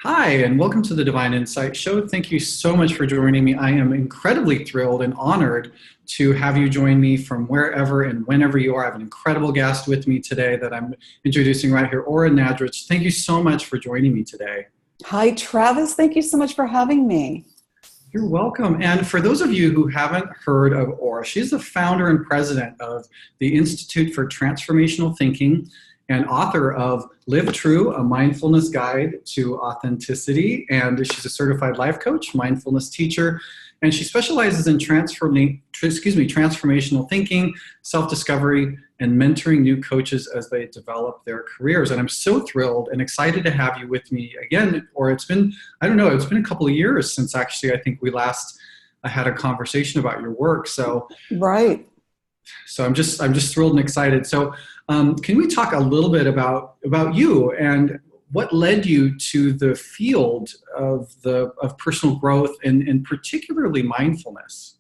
Hi, and welcome to the Divine Insight Show. Thank you so much for joining me. I am incredibly thrilled and honored to have you join me from wherever and whenever you are. I have an incredible guest with me today that I'm introducing right here, Ora Nadrich. Thank you so much for joining me today. Hi, Travis. Thank you so much for having me. You're welcome. And for those of you who haven't heard of Ora, she's the founder and president of the Institute for Transformational Thinking and author of Live True, a mindfulness guide to authenticity. And she's a certified life coach, mindfulness teacher, and she specializes in transformational thinking, self-discovery, and mentoring new coaches as they develop their careers. And I'm so thrilled and excited to have you with me again. Or it's been a couple of years since actually I think we last had a conversation about your work. So right. So I'm just thrilled and excited. So can we talk a little bit about you and what led you to the field of personal growth and particularly mindfulness?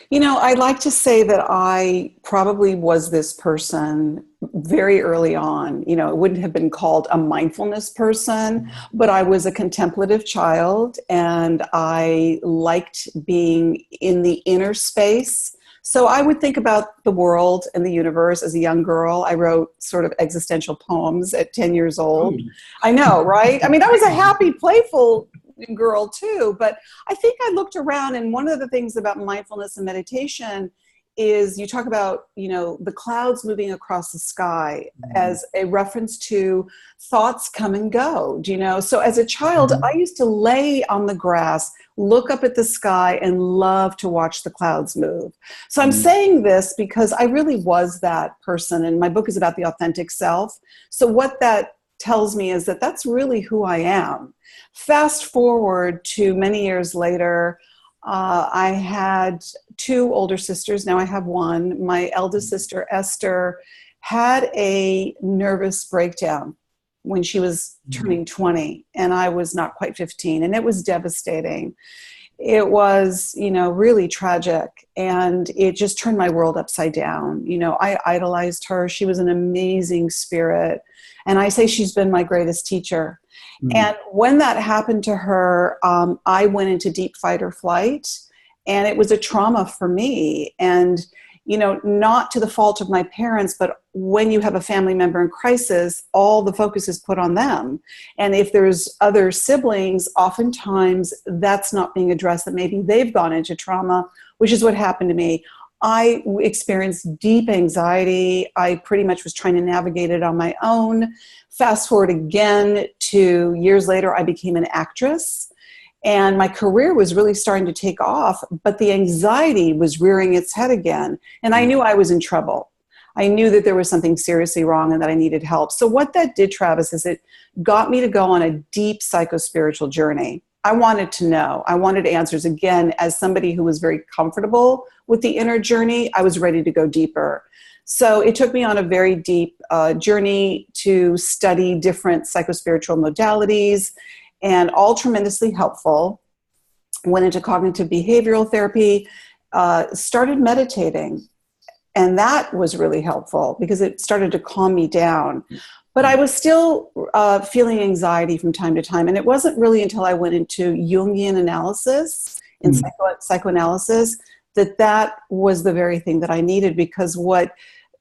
You know, I like to say that I probably was this person very early on. You know, it wouldn't have been called a mindfulness person, but I was a contemplative child and I liked being in the inner space. So I would think about the world and the universe as a young girl. I wrote sort of existential poems at 10 years old. I know, right? I mean, I was a happy, playful girl too, but I think I looked around, and one of the things about mindfulness and meditation is you talk about, you know, the clouds moving across the sky as a reference to thoughts come and go, do you know? So as a child, I used to lay on the grass, look up at the sky, and love to watch the clouds move. So I'm saying this because I really was that person, and my book is about the authentic self. So what that tells me is that that's really who I am. Fast forward to many years later, I had two older sisters. Now I have one. My eldest sister, Esther, had a nervous breakdown when she was turning 20, and I was not quite 15, and it was devastating. It was, you know, really tragic, and it just turned my world upside down. You know, I idolized her. She was an amazing spirit, and I say she's been my greatest teacher. And when that happened to her, I went into deep fight or flight, and it was a trauma for me. And, you know, not to the fault of my parents, but when you have a family member in crisis, all the focus is put on them. And if there's other siblings, oftentimes that's not being addressed, that maybe they've gone into trauma, which is what happened to me. I experienced deep anxiety. I pretty much was trying to navigate it on my own. Fast forward again to years later, I became an actress, and my career was really starting to take off, but the anxiety was rearing its head again. And I knew I was in trouble. I knew that there was something seriously wrong and that I needed help. So what that did, Travis, is it got me to go on a deep psycho-spiritual journey. I wanted to know. I wanted answers. Again, as somebody who was very comfortable with the inner journey, I was ready to go deeper. So it took me on a very deep journey to study different psychospiritual modalities, and all tremendously helpful. Went into cognitive behavioral therapy, started meditating, and that was really helpful because it started to calm me down. But I was still feeling anxiety from time to time. And it wasn't really until I went into Jungian analysis, in psychoanalysis, that was the very thing that I needed, because what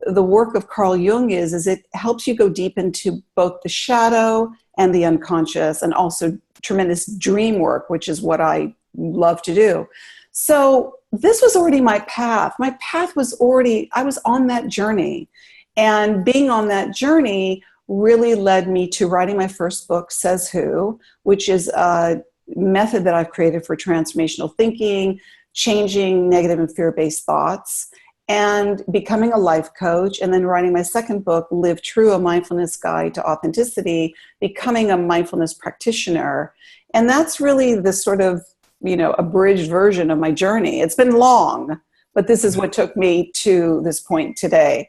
the work of Carl Jung is it helps you go deep into both the shadow and the unconscious, and also tremendous dream work, which is what I love to do. So this was already my path. My path was already, I was on that journey. And being on that journey really led me to writing my first book, Says Who, which is a method that I've created for transformational thinking, changing negative and fear-based thoughts, and becoming a life coach, and then writing my second book, Live True, a mindfulness guide to authenticity, becoming a mindfulness practitioner. And that's really the sort of, you know, abridged version of my journey. It's been long, but this is what took me to this point today.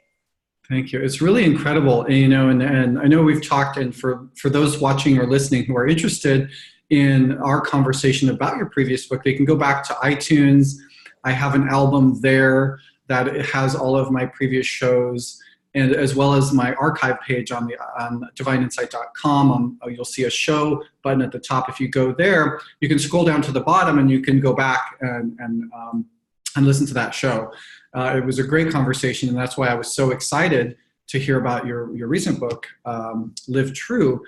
Thank you. It's really incredible, you know, and I know we've talked, and for those watching or listening who are interested in our conversation about your previous book, they can go back to iTunes. I have an album there that has all of my previous shows, and as well as my archive page on divineinsight.com. You'll see a show button at the top. If you go there, you can scroll down to the bottom and you can go back and listen to that show. It was a great conversation, and that's why I was so excited to hear about your recent book, Live True.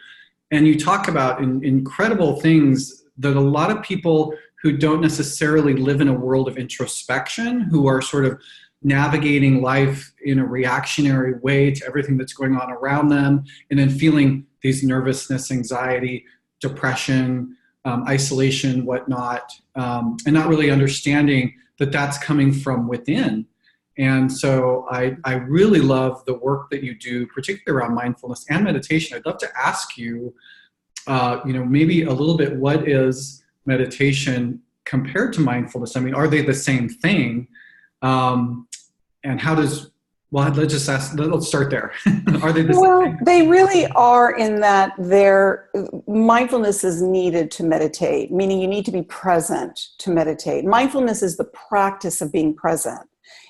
And you talk about incredible things that a lot of people who don't necessarily live in a world of introspection, who are sort of navigating life in a reactionary way to everything that's going on around them, and then feeling these nervousness, anxiety, depression, isolation, whatnot, and not really understanding that that's coming from within. And so I really love the work that you do, particularly around mindfulness and meditation. I'd love to ask you, maybe a little bit, what is meditation compared to mindfulness? I mean, are they the same thing? And how does, let's start there. Are they the same thing? Well, they really are, in that mindfulness is needed to meditate, meaning you need to be present to meditate. Mindfulness is the practice of being present.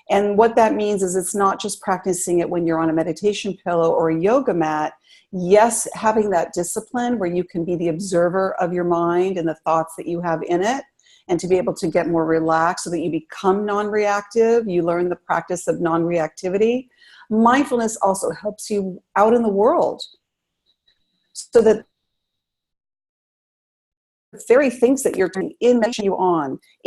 And what that means is it's not just practicing it when you're on a meditation pillow or a yoga mat. Yes, having that discipline where you can be the observer of your mind and the thoughts that you have in it, and to be able to get more relaxed so that you become non-reactive. You learn the practice of non-reactivity. Mindfulness also helps you out in the world so that the very things that you're doing in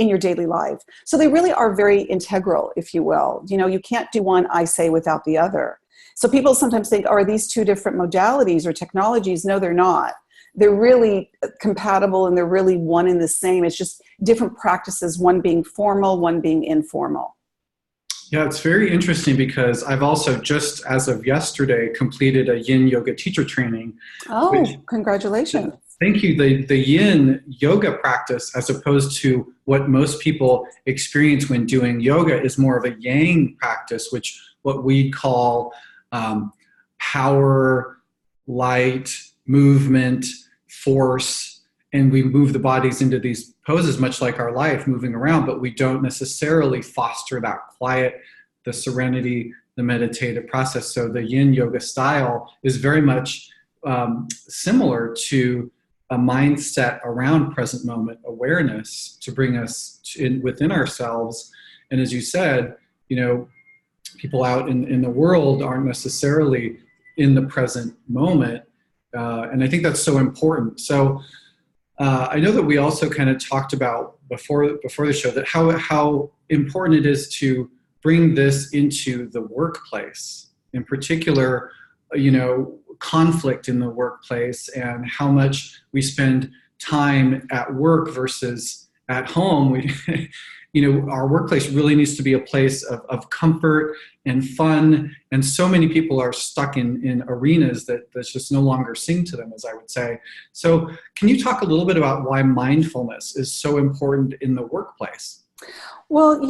your daily life. So they really are very integral, if you will. You can't do one, I say, without the other. So people sometimes think, are these two different modalities or technologies? No, they're not. They're really compatible, and they're really one and the same. It's just different practices, one being formal, one being informal. Yeah, it's very interesting because I've also just, as of yesterday, completed a yin yoga teacher training. Oh, congratulations. Thank you. The yin yoga practice, as opposed to what most people experience when doing yoga, is more of a yang practice, which what we call power, light, movement, force, and we move the bodies into these poses much like our life, moving around, but we don't necessarily foster that quiet, the serenity, the meditative process. So the yin yoga style is very much similar to a mindset around present moment awareness to bring us within ourselves. And as you said, people out in the world aren't necessarily in the present moment. And I think that's so important. So I know that we also kind of talked about before the show that how important it is to bring this into the workplace, in particular, conflict in the workplace, and how much we spend time at work versus at home. Our workplace really needs to be a place of comfort and fun, and so many people are stuck in arenas that's just no longer sing to them, as I would say. So can you talk a little bit about why mindfulness is so important in the workplace? Well,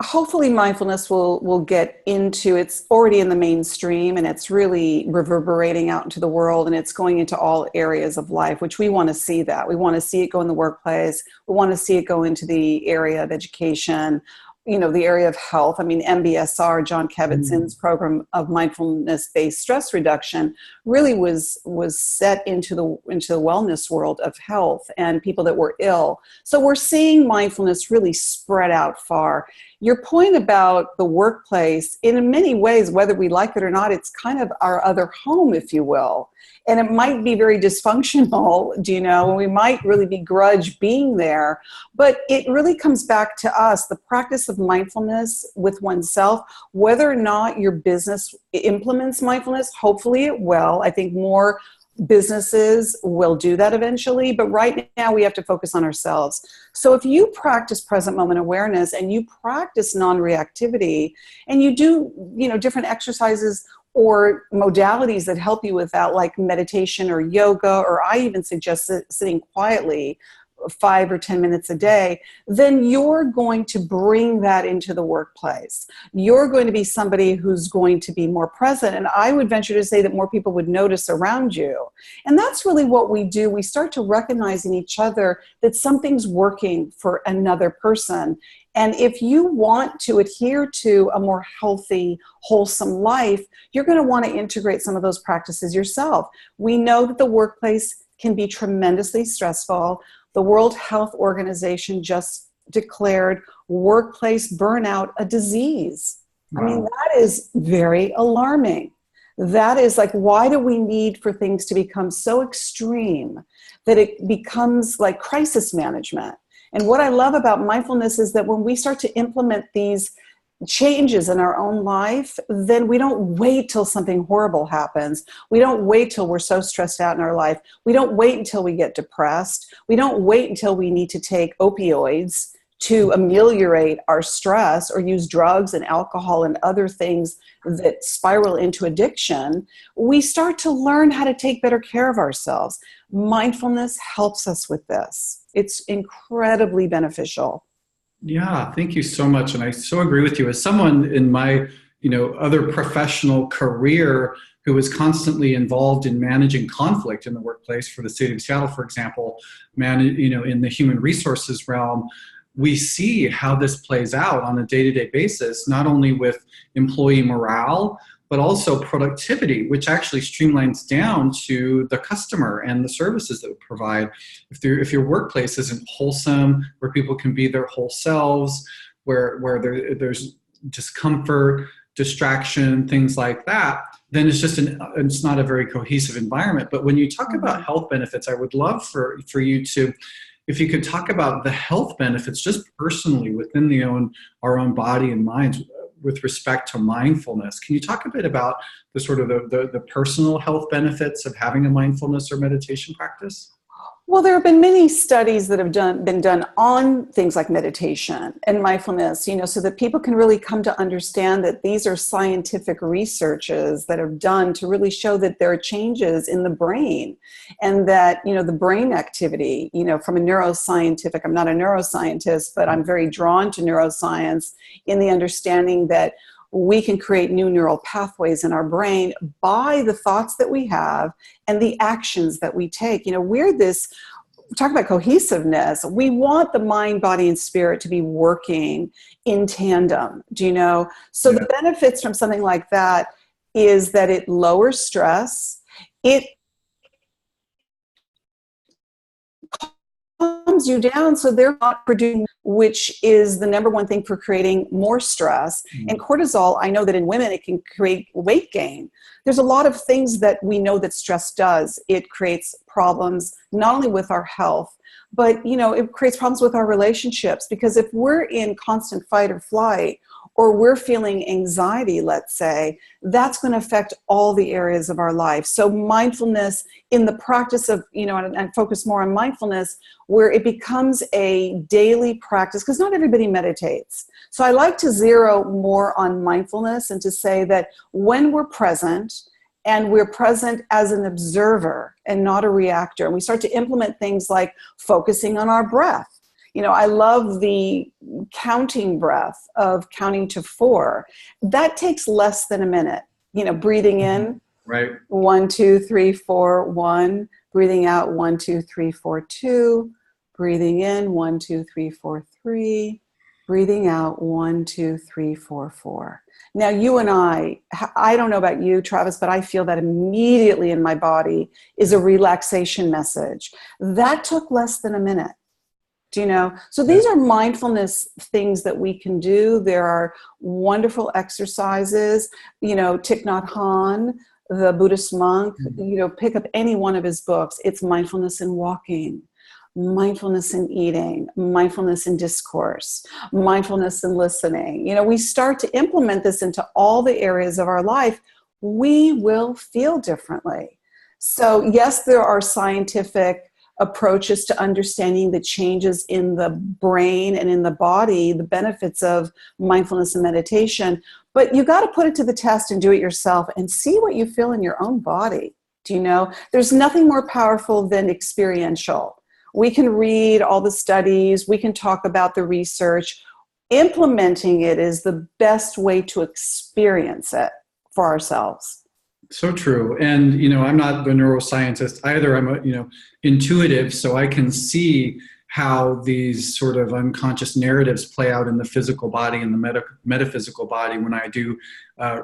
hopefully mindfulness will get into, it's already in the mainstream, and it's really reverberating out into the world, and it's going into all areas of life, which we want to see that. We want to see it go in the workplace. We want to see it go into the area of education, the area of health. I mean, MBSR, John Kabat-Zinn's program of mindfulness-based stress reduction, really was set into the wellness world of health and people that were ill. So we're seeing mindfulness really spread out far. Your point about the workplace, in many ways, whether we like it or not, it's kind of our other home, if you will. And it might be very dysfunctional, and we might really begrudge being there, but it really comes back to us, the practice of mindfulness with oneself, whether or not your business implements mindfulness. Hopefully it will. I think more businesses will do that eventually, but right now we have to focus on ourselves. So if you practice present moment awareness and you practice non-reactivity, and you do, different exercises or modalities that help you with that, like meditation or yoga, or I even suggest sitting quietly 5 or 10 minutes a day, then you're going to bring that into the workplace. You're going to be somebody who's going to be more present. And I would venture to say that more people would notice around you. And that's really what we do. We start to recognize in each other that something's working for another person. And if you want to adhere to a more healthy, wholesome life, you're going to want to integrate some of those practices yourself. We know that the workplace can be tremendously stressful. The World Health Organization just declared workplace burnout a disease. Wow. I mean, that is very alarming. That is like, why do we need for things to become so extreme that it becomes like crisis management? And what I love about mindfulness is that when we start to implement these changes in our own life, then we don't wait till something horrible happens. We don't wait till we're so stressed out in our life. We don't wait until we get depressed. We don't wait until we need to take opioids to ameliorate our stress or use drugs and alcohol and other things that spiral into addiction. We start to learn how to take better care of ourselves. Mindfulness helps us with this. It's incredibly beneficial. Yeah, thank you so much. And I so agree with you. As someone in my, other professional career who was constantly involved in managing conflict in the workplace for the city of Seattle, for example, in the human resources realm, we see how this plays out on a day-to-day basis, not only with employee morale, but also productivity, which actually streamlines down to the customer and the services that we provide. If your workplace isn't wholesome, where people can be their whole selves, where there's discomfort, distraction, things like that, then it's not a very cohesive environment. But when you talk about health benefits, I would love for you to, if you could talk about the health benefits just personally within our own body and minds with respect to mindfulness. Can you talk a bit about the sort of the personal health benefits of having a mindfulness or meditation practice? Well, there have been many studies that have been done on things like meditation and mindfulness, so that people can really come to understand that these are scientific researches that are done to really show that there are changes in the brain, and that, the brain activity, from a neuroscientific, I'm not a neuroscientist, but I'm very drawn to neuroscience in the understanding that we can create new neural pathways in our brain by the thoughts that we have and the actions that we take. We're talk about cohesiveness. We want the mind, body, and spirit to be working in tandem. Do you know? So the benefits from something like that is that it lowers stress. It calms you down so they're not producing, which is the number one thing for creating more stress. And cortisol, I know that in women it can create weight gain. There's a lot of things that we know that stress does. It creates problems not only with our health, but it creates problems with our relationships, because if we're in constant fight or flight, or we're feeling anxiety, let's say, that's going to affect all the areas of our life. So mindfulness, in the practice of, and focus more on mindfulness, where it becomes a daily practice, because not everybody meditates. So I like to zero more on mindfulness and to say that when we're present, and we're present as an observer and not a reactor, and we start to implement things like focusing on our breath. I love the counting breath of counting to 4. That takes less than a minute. Breathing in, right. 1, 2, 3, 4, 1. Breathing out, 1, 2, 3, 4, 2. Breathing in, 1, 2, 3, 4, 3. Breathing out, 1, 2, 3, 4, 4. Now, you and I don't know about you, Travis, but I feel that immediately in my body is a relaxation message. That took less than a minute. So these are mindfulness things that we can do. There are wonderful exercises. Thich Nhat Hanh, the Buddhist monk, pick up any one of his books. It's mindfulness in walking, mindfulness in eating, mindfulness in discourse, mindfulness in listening. We start to implement this into all the areas of our life, we will feel differently. So yes, there are scientific approaches to understanding the changes in the brain and in the body, the benefits of mindfulness and meditation, but you got to put it to the test and do it yourself and see what you feel in your own body. There's nothing more powerful than experiential. We can read all the studies. We can talk about the research. Implementing it is the best way to experience it for ourselves. So true. And, I'm not the neuroscientist either. I'm intuitive, so I can see how these sort of unconscious narratives play out in the physical body and the metaphysical body when I do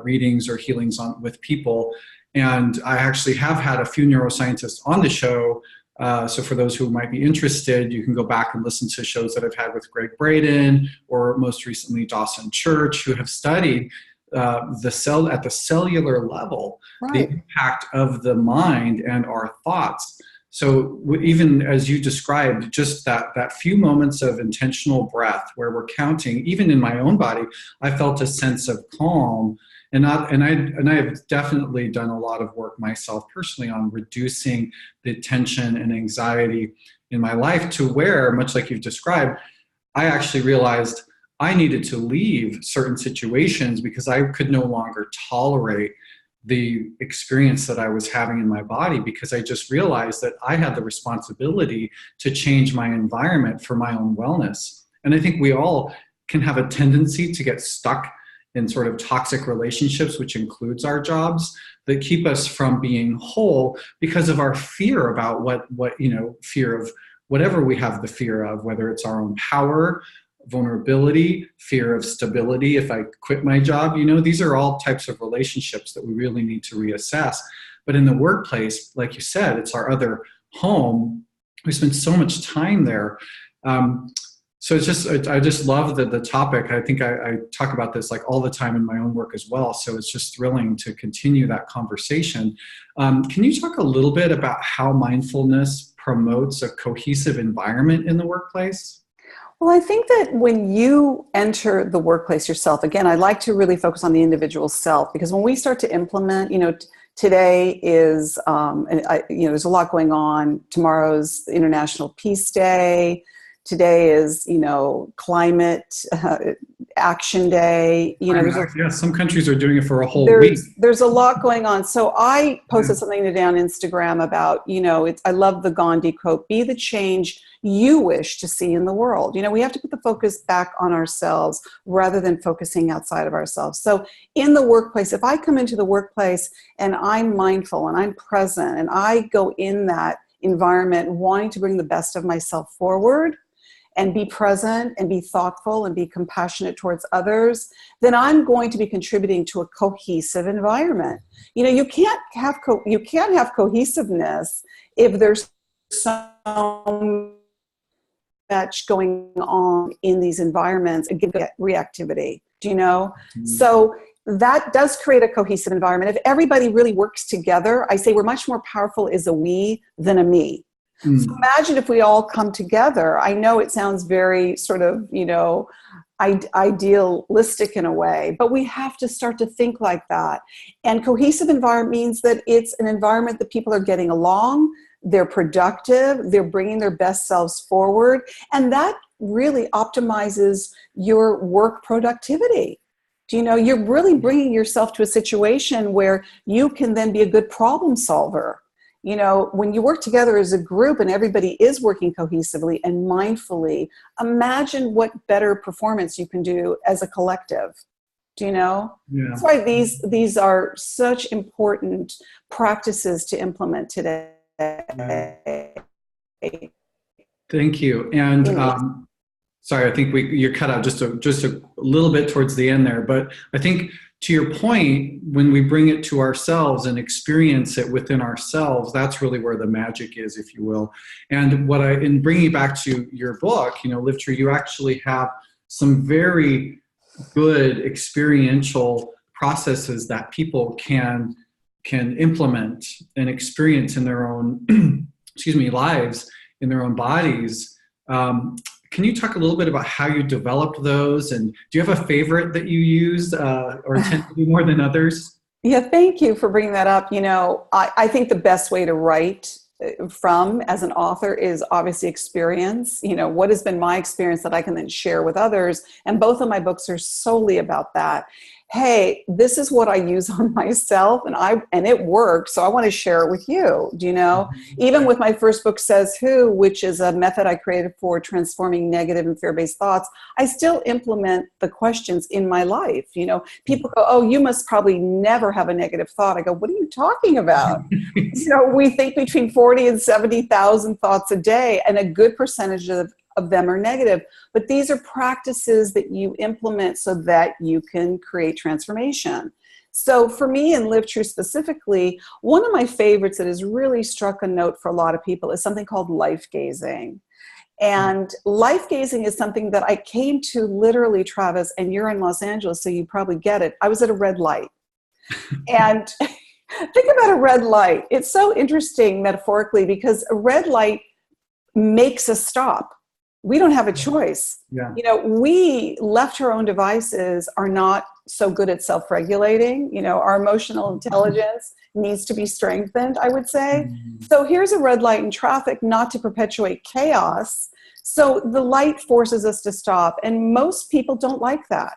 readings or healings with people. And I actually have had a few neuroscientists on the show. So for those who might be interested, you can go back and listen to shows that I've had with Greg Braden or most recently Dawson Church, who have studied at the cellular level, right, the impact of the mind and our thoughts. So even as you described, just that few moments of intentional breath where we're counting, even in my own body, I felt a sense of calm. And I have definitely done a lot of work myself personally on reducing the tension and anxiety in my life to where, much like you've described, I actually realized I needed to leave certain situations because I could no longer tolerate the experience that I was having in my body, because I just realized that I had the responsibility to change my environment for my own wellness. And I think we all can have a tendency to get stuck in sort of toxic relationships, which includes our jobs, that keep us from being whole because of our fear about fear of whatever we have the fear of, whether it's our own power, vulnerability, fear of stability. If I quit my job, these are all types of relationships that we really need to reassess. But in the workplace, like you said, it's our other home. We spend so much time there. So I just love the topic. I think I talk about this like all the time in my own work as well. So it's just thrilling to continue that conversation. Can you talk a little bit about how mindfulness promotes a cohesive environment in the workplace? Well, I think that when you enter the workplace yourself, again, I like to really focus on the individual self, because when we start to implement, today is, there's a lot going on. Tomorrow's International Peace Day. Today is, Climate Action Day. Some countries are doing it for a whole week. There's a lot going on. So I posted something today on Instagram about, I love the Gandhi quote, "Be the change you wish to see in the world." We have to put the focus back on ourselves rather than focusing outside of ourselves. So in the workplace, if I come into the workplace and I'm mindful and I'm present and I go in that environment wanting to bring the best of myself forward and be present and be thoughtful and be compassionate towards others, then I'm going to be contributing to a cohesive environment. You can't have cohesiveness if there's so much going on in these environments and get reactivity. Mm-hmm. So that does create a cohesive environment. If everybody really works together, I say we're much more powerful as a we than a me. So imagine if we all come together. I know it sounds very sort of, idealistic in a way, but we have to start to think like that. And cohesive environment means that it's an environment that people are getting along, they're productive, they're bringing their best selves forward, and that really optimizes your work productivity. You're really bringing yourself to a situation where you can then be a good problem solver. When you work together as a group and everybody is working cohesively and mindfully, imagine what better performance you can do as a collective. Yeah. That's why these are such important practices to implement today. Thank you. And sorry, I think you're cut out just a little bit towards the end there, but I think to your point, when we bring it to ourselves and experience it within ourselves, that's really where the magic is, if you will. And in bringing it back to your book, Live True, you actually have some very good experiential processes that people can implement and experience in their own, lives, in their own bodies. Can you talk a little bit about how you developed those? And do you have a favorite that you used or tend to do more than others? Yeah, thank you for bringing that up. I think the best way to write from as an author is obviously experience. What has been my experience that I can then share with others. And both of my books are solely about that. hey, this is what I use on myself, and it works, so I want to share it with you. Do you know? Even with my first book, Says Who, which is a method I created for transforming negative and fear-based thoughts, I still implement the questions in my life. You know, people go, oh, you must probably never have a negative thought. I go, what are you talking about? You know, we think between 40 and 70,000 thoughts a day, and a good percentage of them are negative. But these are practices that you implement so that you can create transformation. So for me in Live True specifically, one of my favorites that has really struck a note for a lot of people is something called life gazing. And life gazing is something that I came to literally, Travis, and you're in Los Angeles, so you probably get it. I was at a red light. And think about a red light. It's so interesting metaphorically because a red light makes us stop. We don't have a choice. Yeah. You know, we left to our own devices are not so good at self-regulating. You know, our emotional intelligence needs to be strengthened, I would say. So here's a red light in traffic, not to perpetuate chaos. So the light forces us to stop. And most people don't like that.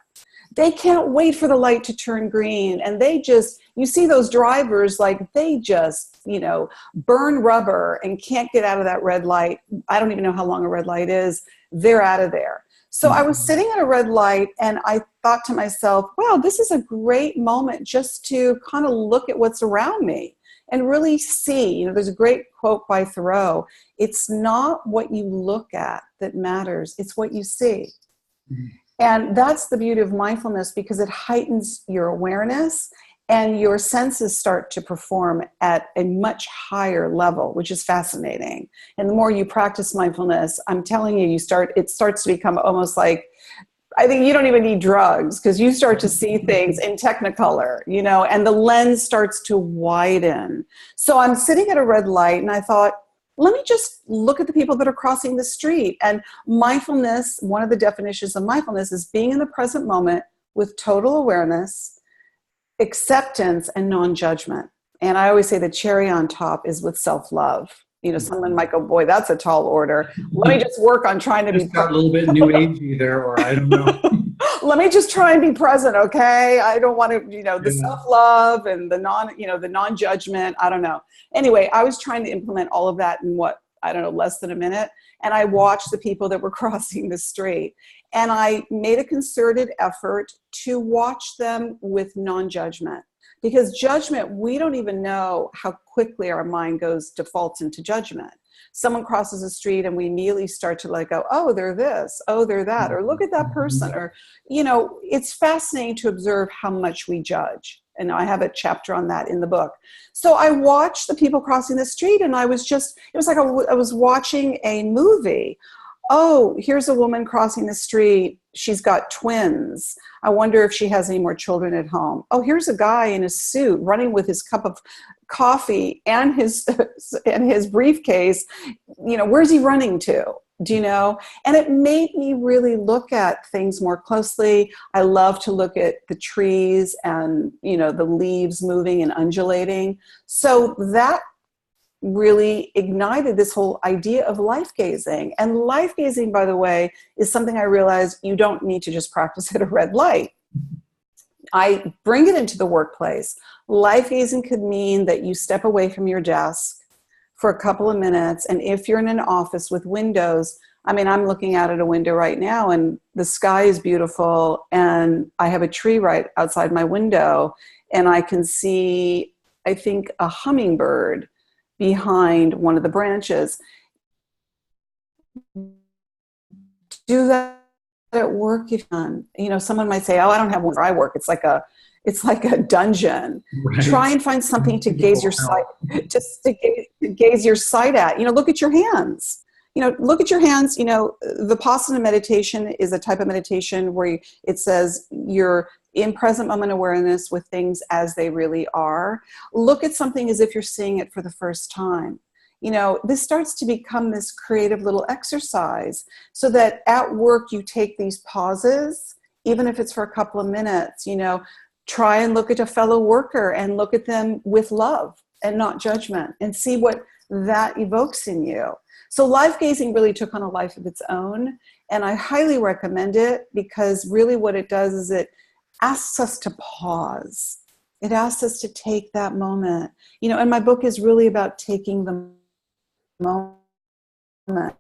They can't wait for the light to turn green. And they just, you see those drivers, like they just, you know, burn rubber and can't get out of that red light. I don't even know how long a red light is. They're out of there. So I was sitting at a red light and I thought to myself, wow, this is a great moment just to kind of look at what's around me and really see. You know, there's a great quote by Thoreau. It's not what you look at that matters. It's what you see. And that's the beauty of mindfulness, because it heightens your awareness and your senses start to perform at a much higher level, which is fascinating. And the more you practice mindfulness, I'm telling you, it starts to become almost like, I think you don't even need drugs, because you start to see things in technicolor, you know, and the lens starts to widen. So I'm sitting at a red light and I thought, let me just look at the people that are crossing the street. And mindfulness, one of the definitions of mindfulness is being in the present moment with total awareness, acceptance, and non-judgment. And I always say the cherry on top is with self-love. You know, someone might go, boy, that's a tall order. Let me just work on trying to be got a little bit new agey there, or I don't know. Let me just try and be present, okay? I don't want to, you know, the self-love and the non-judgment. I don't know. Anyway, I was trying to implement all of that in less than a minute. And I watched the people that were crossing the street. And I made a concerted effort to watch them with non-judgment. Because judgment, we don't even know how quickly our mind defaults into judgment. Someone crosses the street and we immediately start to like go, oh, they're this, oh, they're that, or look at that person. Or, you know, it's fascinating to observe how much we judge. And I have a chapter on that in the book. So I watched the people crossing the street and it was like I was watching a movie. Oh, here's a woman crossing the street. She's got twins. I wonder if she has any more children at home. Oh, here's a guy in a suit running with his cup of coffee and his briefcase. You know, where's he running to? Do you know? And it made me really look at things more closely. I love to look at the trees and, you know, the leaves moving and undulating. So that really ignited this whole idea of life gazing. And life gazing, by the way, is something I realized you don't need to just practice at a red light. I bring it into the workplace. Life gazing could mean that you step away from your desk for a couple of minutes. And if you're in an office with windows, I mean, I'm looking out at a window right now and the sky is beautiful. And I have a tree right outside my window and I can see, I think, a hummingbird behind one of the branches. Do that at work if you can. You know, someone might say, oh, I don't have one where I work. It's like a dungeon. Right. Try and find something to gaze your sight, just to gaze your sight at. You know, look at your hands. You know, look at your hands. You know, the Vipassana meditation is a type of meditation where it says you're in present moment awareness with things as they really are. Look at something as if you're seeing it for the first time. You know, this starts to become this creative little exercise so that at work you take these pauses, even if it's for a couple of minutes. You know, try and look at a fellow worker and look at them with love and not judgment and see what that evokes in you. So life gazing really took on a life of its own. And I highly recommend it because really what it does is it asks us to pause. It asks us to take that moment. And my book is really about taking the moment,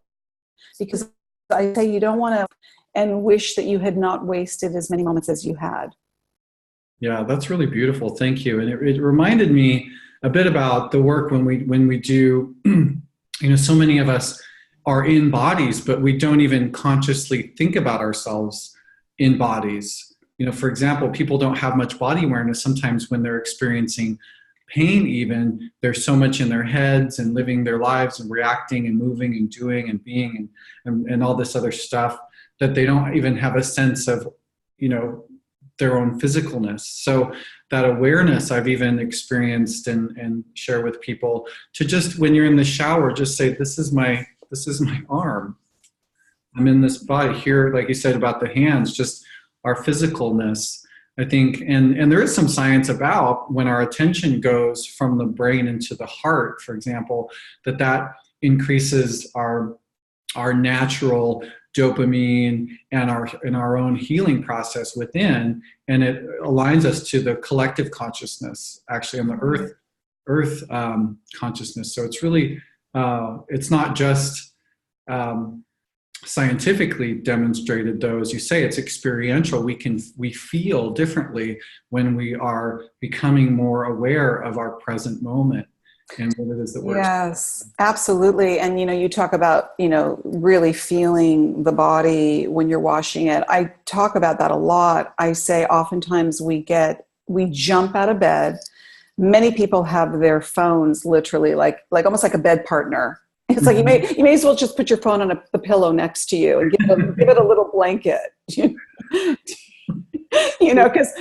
because I say you don't want to and wish that you had not wasted as many moments as you had. Yeah, that's really beautiful. Thank you. And it reminded me a bit about the work when we do, so many of us are in bodies, but we don't even consciously think about ourselves in bodies. For example, people don't have much body awareness sometimes when they're experiencing pain. Even there's so much in their heads and living their lives and reacting and moving and doing and being and all this other stuff that they don't even have a sense of, their own physicalness. So that awareness I've even experienced and share with people to just, when you're in the shower, just say, this is my arm. I'm in this body here, like you said about the hands, just our physicalness, I think. And there is some science about when our attention goes from the brain into the heart, for example, that increases our natural dopamine and our own healing process within, and it aligns us to the collective consciousness, actually, on the earth consciousness. So it's really it's not just scientifically demonstrated, though. As you say, it's experiential. We feel differently when we are becoming more aware of our present moment and what it is that we're Yes, absolutely. And you talk about really feeling the body when you're washing it. I talk about that a lot. I say oftentimes we jump out of bed. Many people have their phones literally like almost like a bed partner. It's like you may as well just put your phone on the pillow next to you and give it a little blanket. Because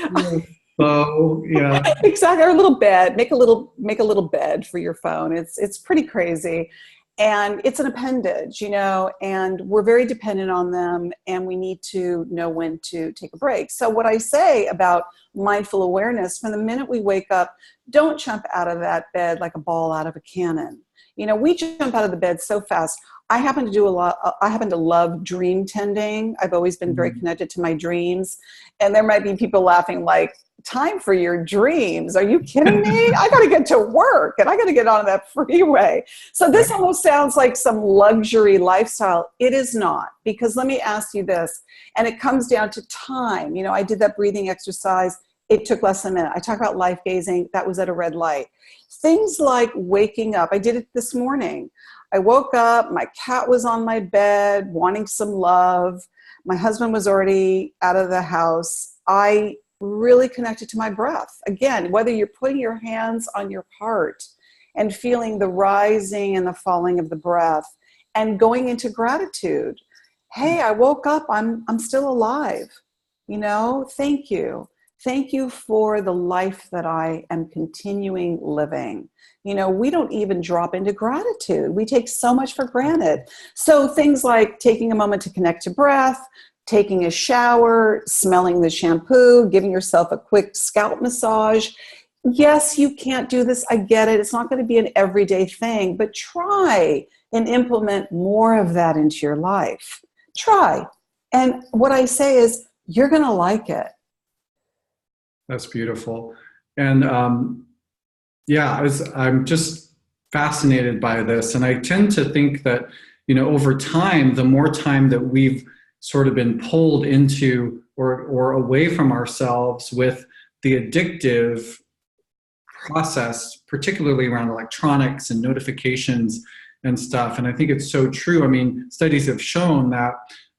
Oh, yeah. Exactly. Or a little bed. Make a little bed for your phone. It's pretty crazy. And it's an appendage, and we're very dependent on them, and we need to know when to take a break. So what I say about mindful awareness, from the minute we wake up, don't jump out of that bed like a ball out of a cannon. We jump out of the bed so fast. I happen to love dream tending. I've always been very connected to my dreams. And there might be people laughing like, time for your dreams? Are you kidding me? I got to get to work and I got to get on that freeway. So this almost sounds like some luxury lifestyle. It is not, because let me ask you this, and it comes down to time. I did that breathing exercise. It took less than a minute. I talk about life gazing. That was at a red light. Things like waking up. I did it this morning. I woke up, my cat was on my bed wanting some love. My husband was already out of the house. I really connected to my breath. Again, whether you're putting your hands on your heart and feeling the rising and the falling of the breath and going into gratitude. Hey, I woke up, I'm still alive. Thank you. Thank you for the life that I am continuing living. We don't even drop into gratitude. We take so much for granted. So things like taking a moment to connect to breath, taking a shower, smelling the shampoo, giving yourself a quick scalp massage. Yes, you can't do this. I get it. It's not going to be an everyday thing, but try and implement more of that into your life. Try. And what I say is, you're going to like it. That's beautiful. And I'm just fascinated by this. And I tend to think that, over time, the more time that we've sort of been pulled into or away from ourselves with the addictive process, particularly around electronics and notifications and stuff. And I think it's so true. I mean, studies have shown that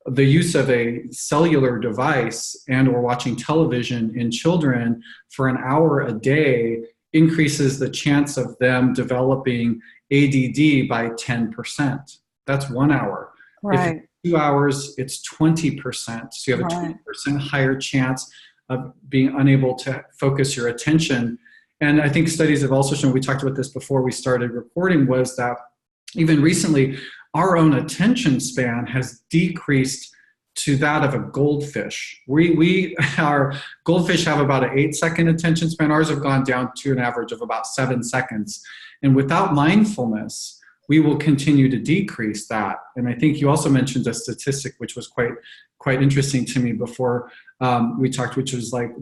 the use of a cellular device and or watching television in children for an hour a day increases the chance of them developing ADD by 10%. That's 1 hour. Right. If 2 hours, it's 20%. So you have a 20% higher chance of being unable to focus your attention. And I think studies have also shown, we talked about this before we started recording, was that even recently, our own attention span has decreased to that of a goldfish. Our goldfish have about an 8-second attention span. Ours have gone down to an average of about 7 seconds. And without mindfulness, we will continue to decrease that. And I think you also mentioned a statistic which was quite interesting to me before we talked, which was like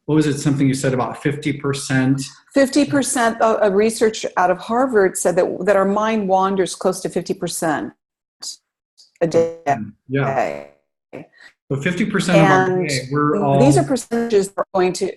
what was it? Something you said about 50%. 50% of research out of Harvard said that our mind wanders close to 50% a day. Yeah. So 50% of our And day, we're all. These are percentages that are going to.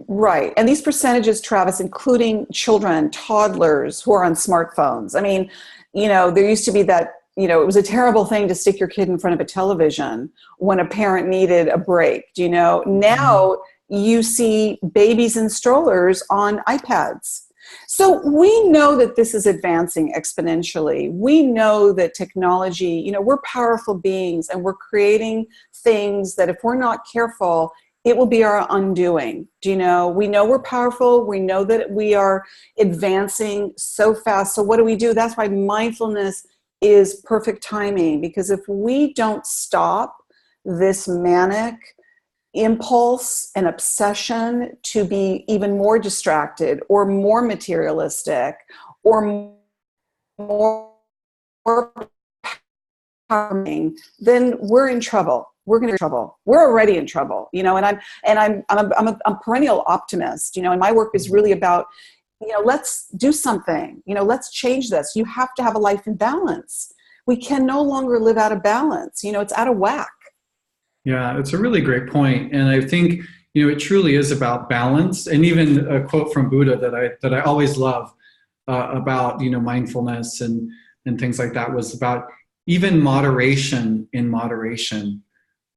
Right. And these percentages, Travis, including children, toddlers who are on smartphones. I mean, there used to be that, it was a terrible thing to stick your kid in front of a television when a parent needed a break. Now you see babies in strollers on iPads. So we know that this is advancing exponentially. We know that technology, we're powerful beings and we're creating things that if we're not careful, it will be our undoing. We know we're powerful. We know that we are advancing so fast. So what do? That's why mindfulness is perfect timing, because if we don't stop this manic impulse and obsession to be even more distracted or more materialistic or more harming, then we're in trouble. We're going to be in trouble. We're already in trouble, and I'm a perennial optimist, and my work is really about, let's do something, let's change this. You have to have a life in balance. We can no longer live out of balance. It's out of whack. Yeah, it's a really great point. And I think, it truly is about balance. And even a quote from Buddha that I always love about, mindfulness and things like that was about even moderation in moderation.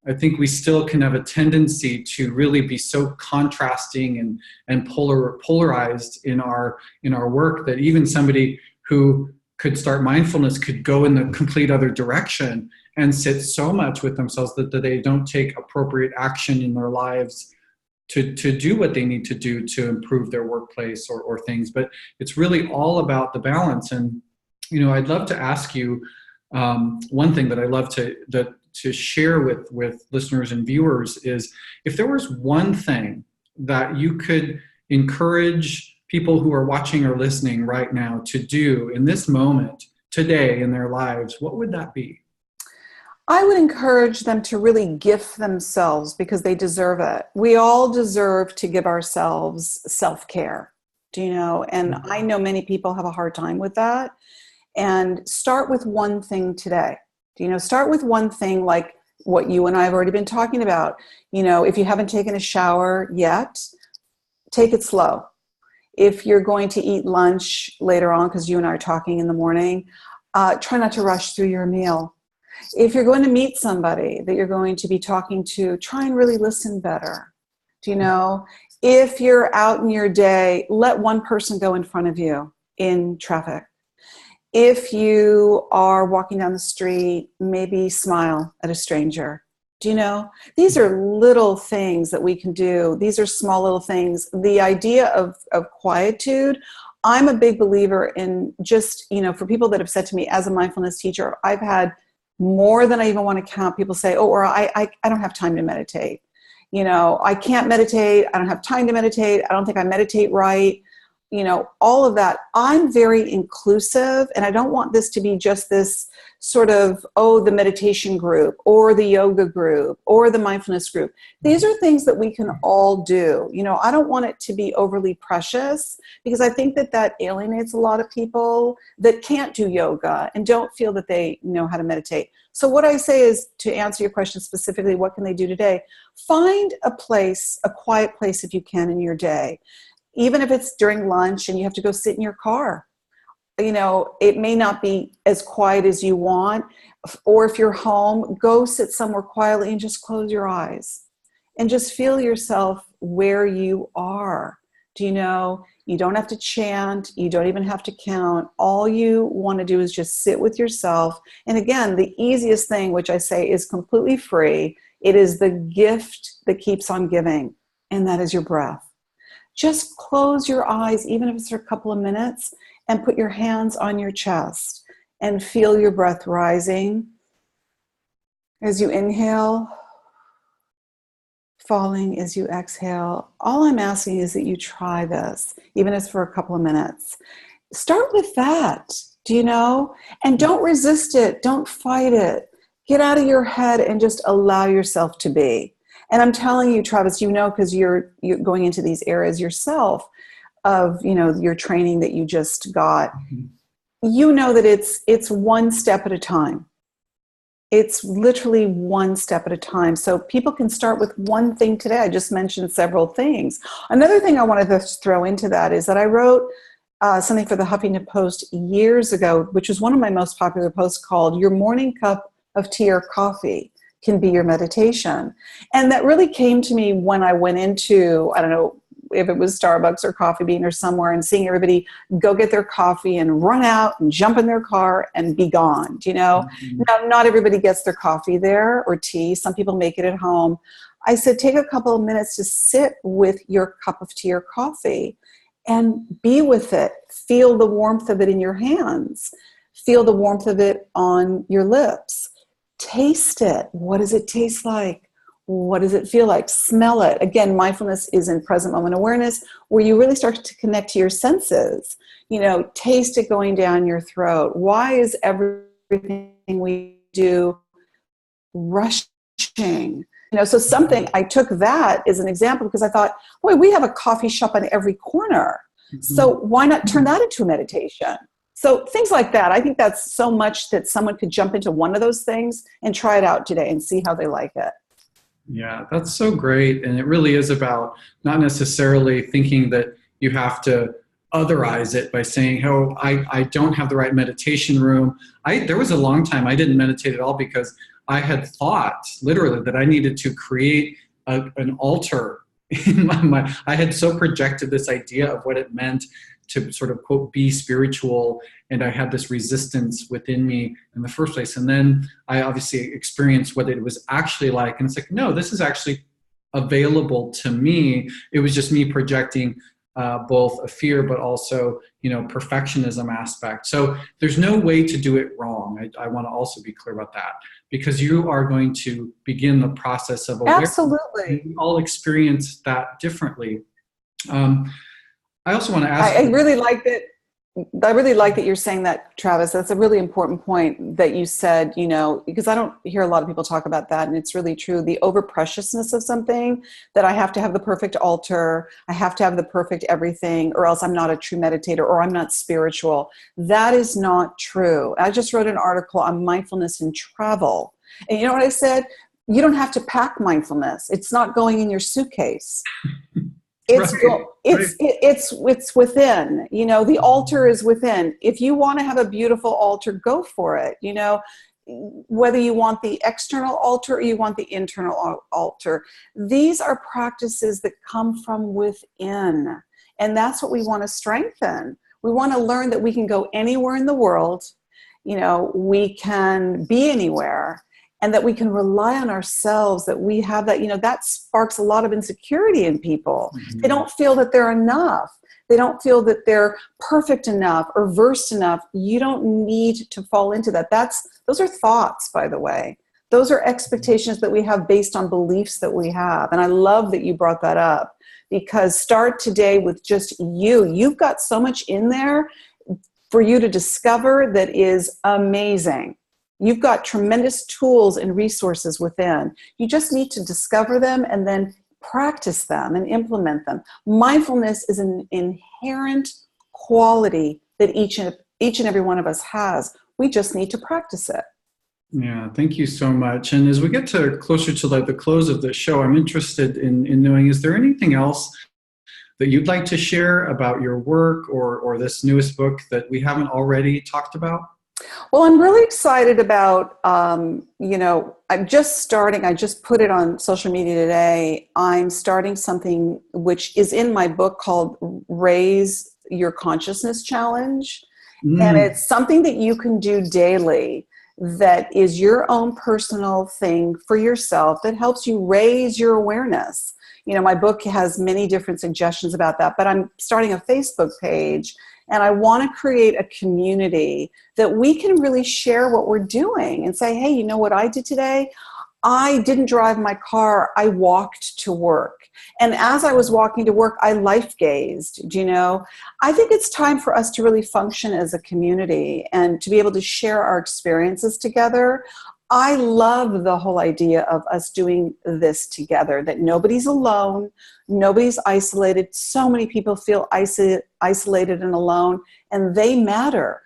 I think we still can have a tendency to really be so contrasting and polarized in our work that even somebody who could start mindfulness could go in the complete other direction and sit so much with themselves that they don't take appropriate action in their lives to do what they need to do to improve their workplace or things. But it's really all about the balance. And, I'd love to ask you one thing that I love to share with listeners and viewers is, if there was one thing that you could encourage people who are watching or listening right now to do in this moment today in their lives, what would that be? I would encourage them to really gift themselves, because they deserve it. We all deserve to give ourselves self-care, and I know many people have a hard time with that. And start with one thing today. Start with one thing, like what you and I have already been talking about. If you haven't taken a shower yet, take it slow. If you're going to eat lunch later on, because you and I are talking in the morning, try not to rush through your meal. If you're going to meet somebody that you're going to be talking to, try and really listen better. If you're out in your day, let one person go in front of you in traffic. If you are walking down the street, maybe smile at a stranger. These are little things that we can do. These are small little things. The idea of quietude, I'm a big believer in just, for people that have said to me as a mindfulness teacher, I've had more than I even want to count. People say, or I don't have time to meditate. I can't meditate. I don't have time to meditate. I don't think I meditate right. All of that. I'm very inclusive, and I don't want this to be just this sort of, the meditation group or the yoga group or the mindfulness group. These are things that we can all do. I don't want it to be overly precious, because I think that alienates a lot of people that can't do yoga and don't feel that they know how to meditate. So what I say is, to answer your question specifically, what can they do today? Find a place, a quiet place if you can in your day. Even if it's during lunch and you have to go sit in your car, it may not be as quiet as you want. Or if you're home, go sit somewhere quietly and just close your eyes and just feel yourself where you are. You don't have to chant. You don't even have to count. All you want to do is just sit with yourself. And again, the easiest thing, which I say is completely free, it is the gift that keeps on giving, and that is your breath. Just close your eyes, even if it's for a couple of minutes, and put your hands on your chest and feel your breath rising as you inhale, falling as you exhale. All I'm asking is that you try this, even if it's for a couple of minutes. Start with that, and don't resist it. Don't fight it. Get out of your head and just allow yourself to be. And I'm telling you, Travis, you know, because you're going into these areas yourself of, you know, your training that you just got. You know that it's one step at a time. It's literally one step at a time. So people can start with one thing today. I just mentioned several things. Another thing I wanted to throw into that is that I wrote something for the Huffington Post years ago, which was one of my most popular posts, called "Your Morning Cup of Tea or Coffee Can Be Your Meditation." And that really came to me when I went into, I don't know if it was Starbucks or Coffee Bean or somewhere, and seeing everybody go get their coffee and run out and jump in their car and be gone. You know, now, not everybody gets their coffee there or tea. Some people make it at home. I said, take a couple of minutes to sit with your cup of tea or coffee and be with it. Feel the warmth of it in your hands. Feel the warmth of it on your lips. Taste it. What does it taste like? What does it feel like? Smell it. Again, mindfulness is in present moment awareness, where you really start to connect to your senses. You know, taste it going down your throat. Why is everything we do rushing? You know, so something, I took that as an example because I thought, boy, we have a coffee shop on every corner. So why not turn that into a meditation? So things like that. I think that's so much that someone could jump into one of those things and try it out today and see how they like it. Yeah, that's so great. And it really is about not necessarily thinking that you have to otherize it by saying, oh, I don't have the right meditation room. There was a long time I didn't meditate at all because I had thought literally that I needed to create an altar in my mind. I had so projected this idea of what it meant to sort of, quote, be spiritual. And I had this resistance within me in the first place. And then I obviously experienced what it was actually like. And it's like, no, this is actually available to me. It was just me projecting both a fear, but also, you know, perfectionism aspect. So there's no way to do it wrong. I want to also be clear about that, because you are going to begin the process of awareness. Absolutely. We all experience that differently. I also want to ask. I really like that. I really like that you're saying that, Travis. That's a really important point that you said, you know, because I don't hear a lot of people talk about that. And it's really true. The over preciousness of something, that I have to have the perfect altar, I have to have the perfect everything, or else I'm not a true meditator, or I'm not spiritual. That is not true. I just wrote an article on mindfulness in travel. And you know what I said? You don't have to pack mindfulness. It's not going in your suitcase. It's within, you know, the altar is within. If you want to have a beautiful altar, go for it. You know, whether you want the external altar or you want the internal altar, these are practices that come from within. And that's what we want to strengthen. We want to learn that we can go anywhere in the world. You know, we can be anywhere. And that we can rely on ourselves, that we have that, you know, that sparks a lot of insecurity in people. They don't feel that they're enough. They don't feel that they're perfect enough or versed enough. You don't need to fall into that. Those are thoughts, by the way. Those are expectations that we have based on beliefs that we have. And I love that you brought that up, because start today with just you. You've got so much in there for you to discover that is amazing. You've got tremendous tools and resources within. You just need to discover them and then practice them and implement them. Mindfulness is an inherent quality that each and every one of us has. We just need to practice it. Yeah, thank you so much. And as we get closer to the close of the show, I'm interested in knowing, is there anything else that you'd like to share about your work or this newest book that we haven't already talked about? Well, I'm really excited about, you know, I'm just starting, I just put it on social media today. I'm starting something which is in my book called Raise Your Consciousness Challenge. And it's something that you can do daily that is your own personal thing for yourself that helps you raise your awareness. You know, my book has many different suggestions about that, but I'm starting a Facebook page. And I want to create a community that we can really share what we're doing and say, hey, you know what I did today? I didn't drive my car. I walked to work. And as I was walking to work, I life gazed, you know. I think it's time for us to really function as a community and to be able to share our experiences together. I love the whole idea of us doing this together, that nobody's alone, nobody's isolated. So many people feel isolated and alone, and they matter.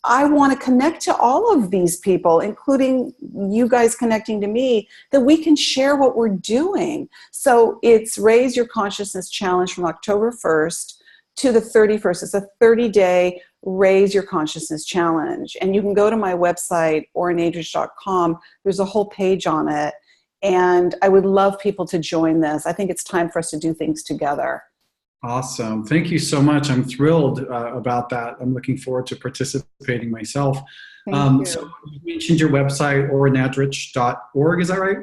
I want to connect to all of these people, including you guys connecting to me, that we can share what we're doing. So it's Raise Your Consciousness Challenge from October 1st to the 31st. It's a 30-day Raise Your Consciousness Challenge. And you can go to my website, oranadrich.com. There's a whole page on it. And I would love people to join this. I think it's time for us to do things together. Awesome. Thank you so much. I'm thrilled about that. I'm looking forward to participating myself. Thank you. So you mentioned your website, oranadrich.org. Is that right?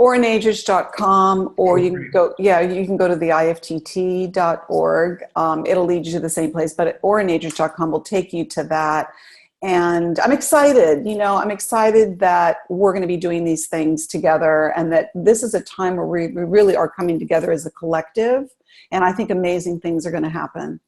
oranadrich.com, or you can go, you can go to the iftt.org. It'll lead you to the same place, but oranadrich.com will take you to that. And I'm excited, I'm excited that we're going to be doing these things together, and that this is a time where we really are coming together as a collective. And I think amazing things are going to happen.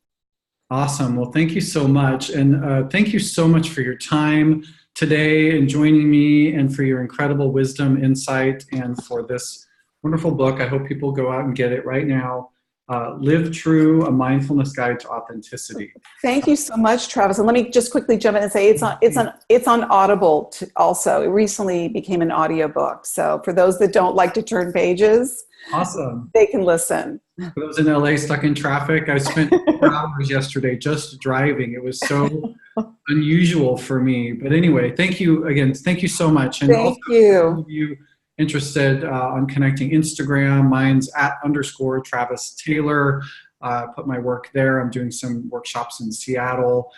Awesome. Well, thank you so much. And thank you so much for your time today and joining me, and for your incredible wisdom, insight, and for this wonderful book. I hope people go out and get it right now. Live True, A Mindfulness Guide to Authenticity. Thank you so much, Travis. And let me just quickly jump in and say it's on Audible also. It recently became an audiobook. So for those that don't like to turn pages, awesome, they can listen. For those in LA stuck in traffic, I spent 4 hours yesterday just driving. It was so unusual for me. But anyway, thank you again. Thank you so much. And thank you. If you interested on connecting, Instagram, mine's @_Travis Taylor. Put my work there. I'm doing some workshops in Seattle.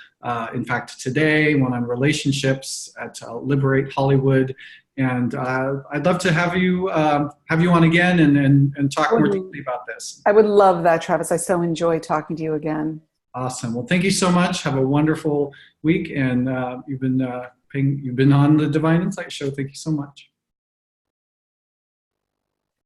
In fact, today, one on relationships at Liberate Hollywood. And I'd love to have you on again and talk more deeply about this. I would love that, Travis. I so enjoy talking to you again. Awesome. Well, thank you so much. Have a wonderful week. And you've been on the Divine Insight Show. Thank you so much.